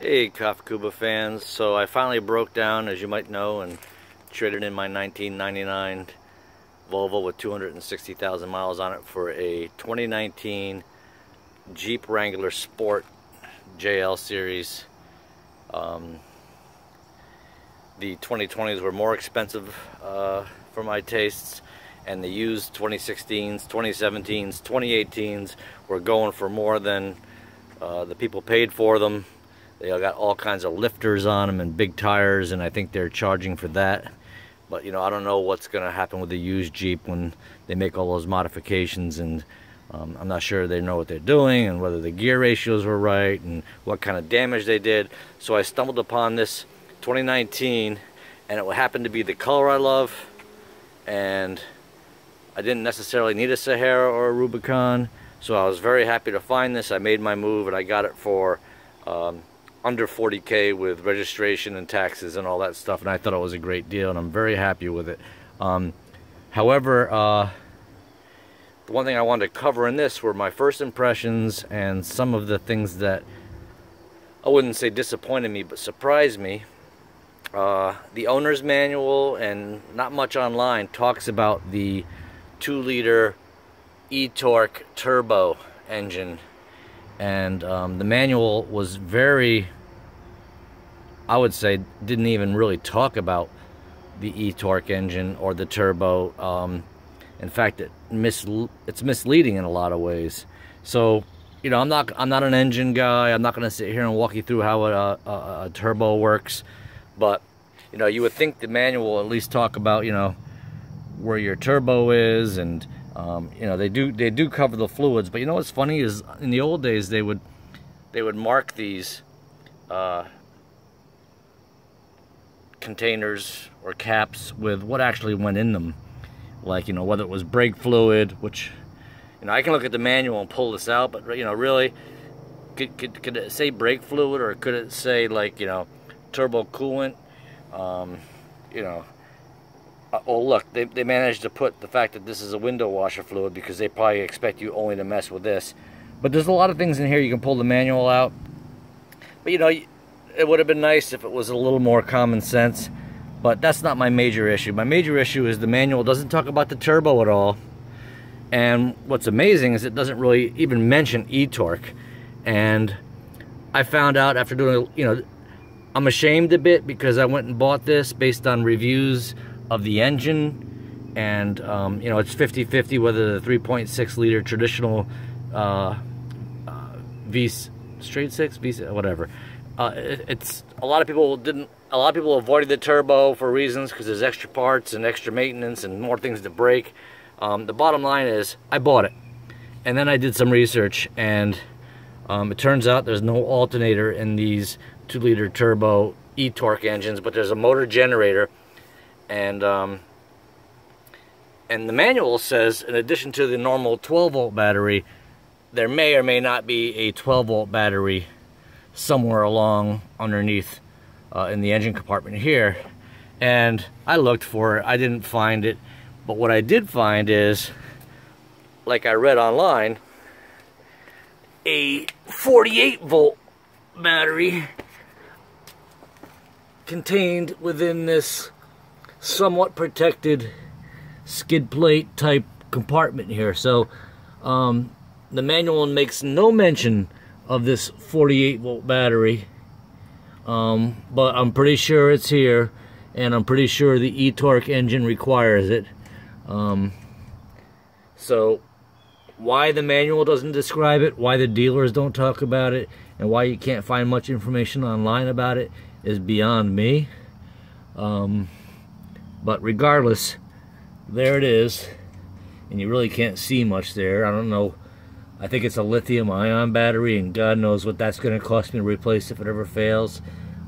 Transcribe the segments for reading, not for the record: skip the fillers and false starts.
Hey KAFKUBA fans, so I finally broke down, as you might know, and traded in my 1999 Volvo with 260,000 miles on it for a 2019 Jeep Wrangler Sport JL Series. The 2020s were more expensive for my tastes, and the used 2016s, 2017s, 2018s were going for more than the people paid for them. They all got all kinds of lifters on them and big tires, and I think they're charging for that. But you know, I don't know what's going to happen with the used Jeep when they make all those modifications, and I'm not sure they know what they're doing and whether the gear ratios were right and what kind of damage they did. So I stumbled upon this 2019, and it happened to be the color I love, and I didn't necessarily need a Sahara or a Rubicon, so I was very happy to find this. I made my move and I got it for under 40K with registration and taxes and all that stuff, and I thought it was a great deal, and I'm very happy with it. However, the one thing I wanted to cover in this were my first impressions and some of the things that I wouldn't say disappointed me, but surprised me. The owner's manual and not much online talks about the 2-liter eTorque turbo engine, and the manual was very, I would say, didn't even really talk about the eTorque engine or the turbo. In fact, it's misleading in a lot of ways. So, you know, I'm not an engine guy. I'm not going to sit here and walk you through how a turbo works, but you know, you would think the manual will at least talk about, you know, where your turbo is, and you know, they do cover the fluids. But you know what's funny is, in the old days they would mark these containers or caps with what actually went in them, like, you know, whether it was brake fluid, which, you know, I can look at the manual and pull this out, but you know, really, could it say brake fluid, or could it say, like, you know, turbo coolant? You know, well, look, they managed to put the fact that this is a window washer fluid, because they probably expect you only to mess with this. But there's a lot of things in here you can pull the manual out. But you know, it would have been nice if it was a little more common sense. But that's not my major issue. My major issue is the manual doesn't talk about the turbo at all. And what's amazing is it doesn't really even mention eTorque. And I found out after doing, you know, I'm ashamed a bit, because I went and bought this based on reviews of the engine, and you know, it's 50-50 whether the 3.6 liter traditional V straight six, V whatever. It's a lot of people avoided the turbo for reasons, because there's extra parts and extra maintenance and more things to break. The bottom line is, I bought it, and then I did some research, and it turns out there's no alternator in these 2-liter turbo eTorque engines, but there's a motor generator. And the manual says, in addition to the normal 12-volt battery, there may or may not be a 12-volt battery somewhere along underneath in the engine compartment here. And I looked for it, I didn't find it, but what I did find is, like I read online, a 48-volt battery contained within this somewhat protected skid plate type compartment here. So the manual makes no mention of this 48-volt battery, but I'm pretty sure it's here, and I'm pretty sure the eTorque engine requires it. So why the manual doesn't describe it, why the dealers don't talk about it, and why you can't find much information online about it is beyond me. But regardless, there it is, and you really can't see much there. I don't know, I think it's a lithium-ion battery, and God knows what that's going to cost me to replace if it ever fails.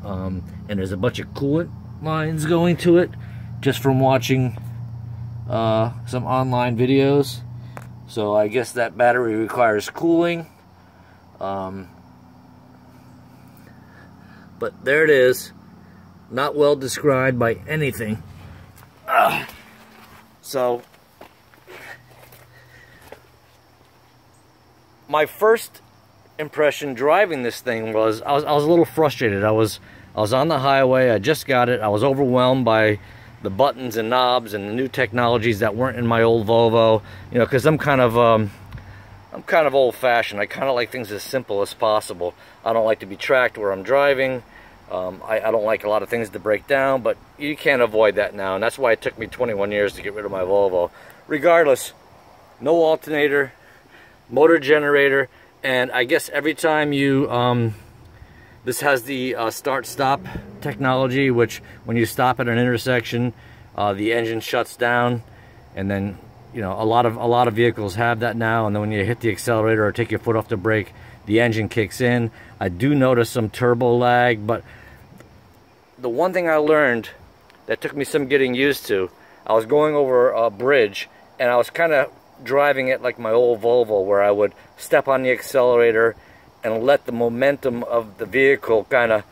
And there's a bunch of coolant lines going to it, just from watching some online videos. So I guess that battery requires cooling. But there it is, not well described by anything. So my first impression driving this thing was I was a little frustrated. I was on the highway. I just got it. I was overwhelmed by the buttons and knobs and the new technologies that weren't in my old Volvo. You know, because I'm kind of old-fashioned. I kind of like things as simple as possible. I don't like to be tracked where I'm driving. I don't like a lot of things to break down, but you can't avoid that now, and that's why it took me 21 years to get rid of my Volvo. Regardless, no alternator, motor generator, and I guess every time you, this has the start-stop technology, which when you stop at an intersection, the engine shuts down, and then, you know, a lot of vehicles have that now, and then when you hit the accelerator or take your foot off the brake, the engine kicks in. I do notice some turbo lag, but the one thing I learned that took me some getting used to, I was going over a bridge, and I was kind of driving it like my old Volvo, where I would step on the accelerator and let the momentum of the vehicle kind of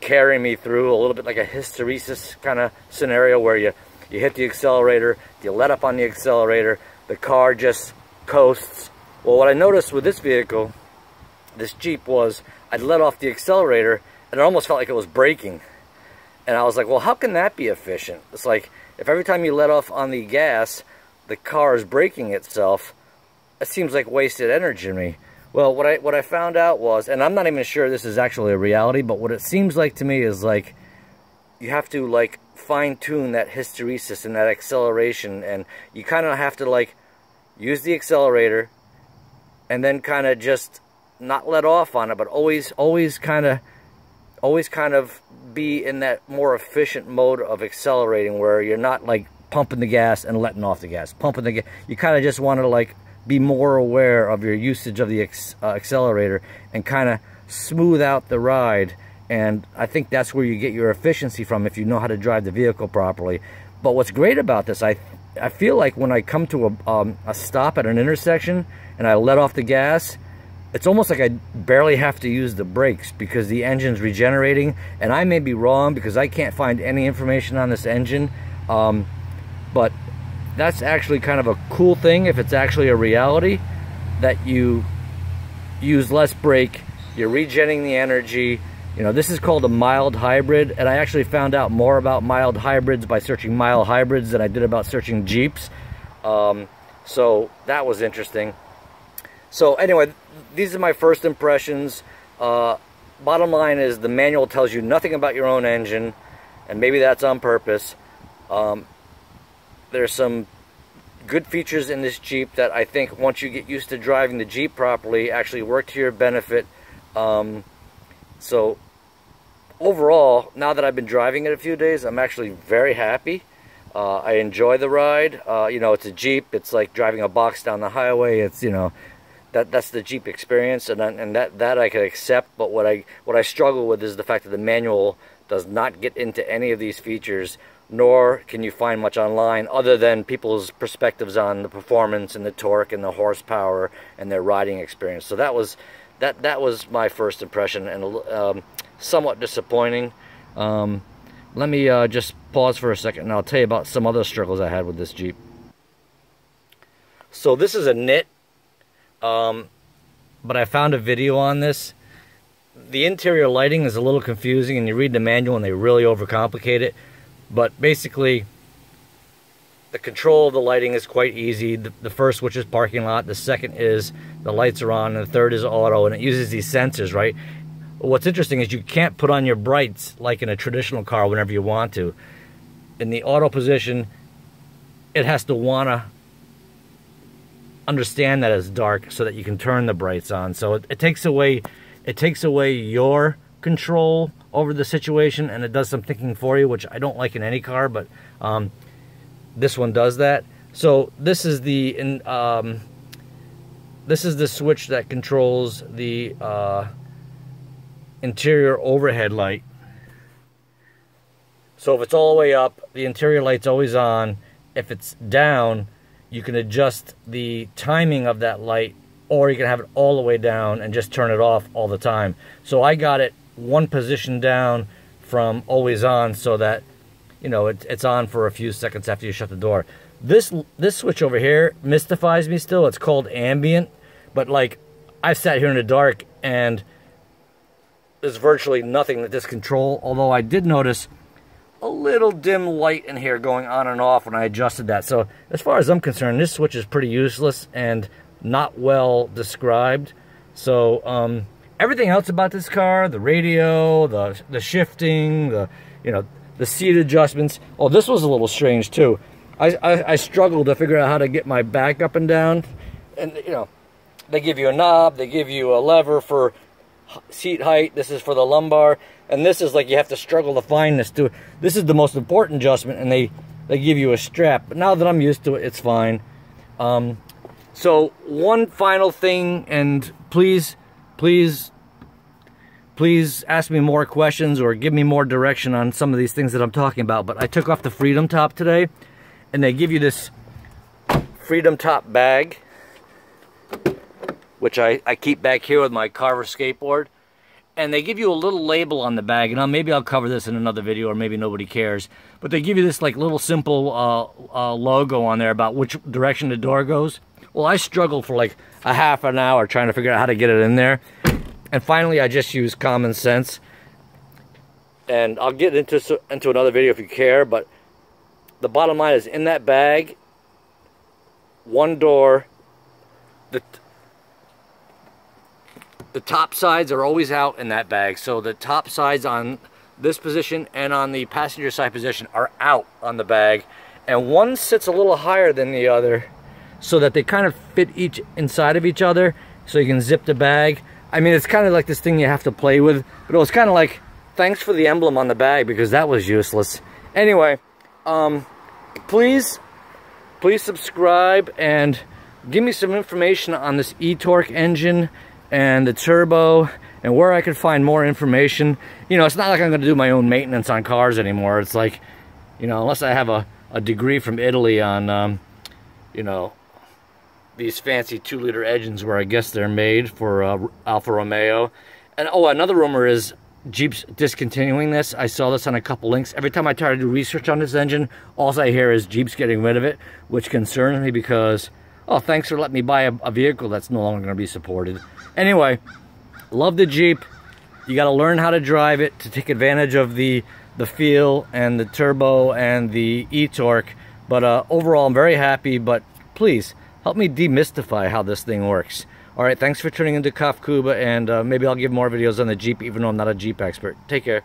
carry me through, a little bit like a hysteresis kind of scenario, where you hit the accelerator, you let up on the accelerator, the car just coasts. Well, what I noticed with this vehicle, this Jeep, was I'd let off the accelerator and it almost felt like it was braking. And I was like, well, how can that be efficient? It's like, if every time you let off on the gas, the car is braking itself, it seems like wasted energy to me. Well, what I found out was, and I'm not even sure this is actually a reality, but what it seems like to me is like, you have to like fine-tune that hysteresis and that acceleration, and you kind of have to like use the accelerator and then kind of just not let off on it, but always kind of be in that more efficient mode of accelerating, where you're not like pumping the gas and letting off the gas, pumping the gas. You kind of just want to like be more aware of your usage of the accelerator and kind of smooth out the ride. And I think that's where you get your efficiency from, if you know how to drive the vehicle properly. But what's great about this, I feel like when I come to a stop at an intersection and I let off the gas, it's almost like I barely have to use the brakes, because the engine's regenerating. And I may be wrong, because I can't find any information on this engine. But that's actually kind of a cool thing, if it's actually a reality, that you use less brake, you're regenerating the energy. You know, this is called a mild hybrid, and I actually found out more about mild hybrids by searching mild hybrids than I did about searching Jeeps. So that was interesting. So anyway, these are my first impressions. Bottom line is, the manual tells you nothing about your own engine, and maybe that's on purpose. There's some good features in this Jeep that I think, once you get used to driving the Jeep properly, actually work to your benefit. So overall, now that I've been driving it a few days, I'm actually very happy. I enjoy the ride. You know, it's a Jeep. It's like driving a box down the highway. It's, you know, that's the Jeep experience, and that I could accept. But what I struggle with is the fact that the manual does not get into any of these features, nor can you find much online other than people's perspectives on the performance and the torque and the horsepower and their riding experience. So that was my first impression, and somewhat disappointing. Let me just pause for a second, and I'll tell you about some other struggles I had with this Jeep. So this is a knit, but I found a video on this. The interior lighting is a little confusing, and you read the manual and they really overcomplicate it. But basically, the control of the lighting is quite easy. The first switch is parking lot, the second is the lights are on, and the third is auto, and it uses these sensors, right? What's interesting is you can't put on your brights like in a traditional car whenever you want to. In the auto position, it has to want to understand that it's dark so that you can turn the brights on. So it takes away your control over the situation, and it does some thinking for you, which I don't like in any car, but this one does that. So this is the switch that controls the interior overhead light. So if it's all the way up, the interior light's always on. If it's down, you can adjust the timing of that light, or you can have it all the way down and just turn it off all the time. So I got it one position down from always on, so that, you know, it's on for a few seconds after you shut the door. This switch over here mystifies me still. It's called ambient, but like, I've sat here in the dark and there's virtually nothing that this control, although I did notice a little dim light in here going on and off when I adjusted that. So as far as I'm concerned, this switch is pretty useless and not well described. So everything else about this car, the radio, the shifting, the seat adjustments. Oh, this was a little strange too. I struggled to figure out how to get my back up and down. And they give you a knob, they give you a lever for seat height. This is for the lumbar, and this is like you have to struggle to find this too. This is the most important adjustment, and they give you a strap. But now that I'm used to it, it's fine. So one final thing, and please ask me more questions or give me more direction on some of these things that I'm talking about. But I took off the Freedom Top today, and they give you this Freedom Top bag, which I keep back here with my Carver skateboard. And they give you a little label on the bag, and maybe I'll cover this in another video, or maybe nobody cares. But they give you this like little simple logo on there about which direction the door goes. Well, I struggled for like a half an hour trying to figure out how to get it in there. And finally, I just used common sense. And I'll get into another video if you care, but the bottom line is, in that bag, one door, the top sides are always out in that bag. So the top sides on this position and on the passenger side position are out on the bag. And one sits a little higher than the other so that they kind of fit each inside of each other, so you can zip the bag. I mean, it's kind of like this thing you have to play with, but it was kind of like, thanks for the emblem on the bag, because that was useless. Anyway, please subscribe and give me some information on this eTorque engine and the turbo, and where I could find more information. It's not like I'm going to do my own maintenance on cars anymore. It's like, unless I have a degree from Italy on, these fancy 2-liter engines where I guess they're made for Alfa Romeo. And oh, another rumor is Jeep's discontinuing this. I saw this on a couple links. Every time I try to do research on this engine, all I hear is Jeep's getting rid of it, which concerns me because, oh, thanks for letting me buy a vehicle that's no longer going to be supported. Anyway, love the Jeep. You got to learn how to drive it to take advantage of the feel and the turbo and the eTorque. But overall, I'm very happy. But please, help me demystify how this thing works. All right, thanks for tuning into KAFKUBA, and maybe I'll give more videos on the Jeep, even though I'm not a Jeep expert. Take care.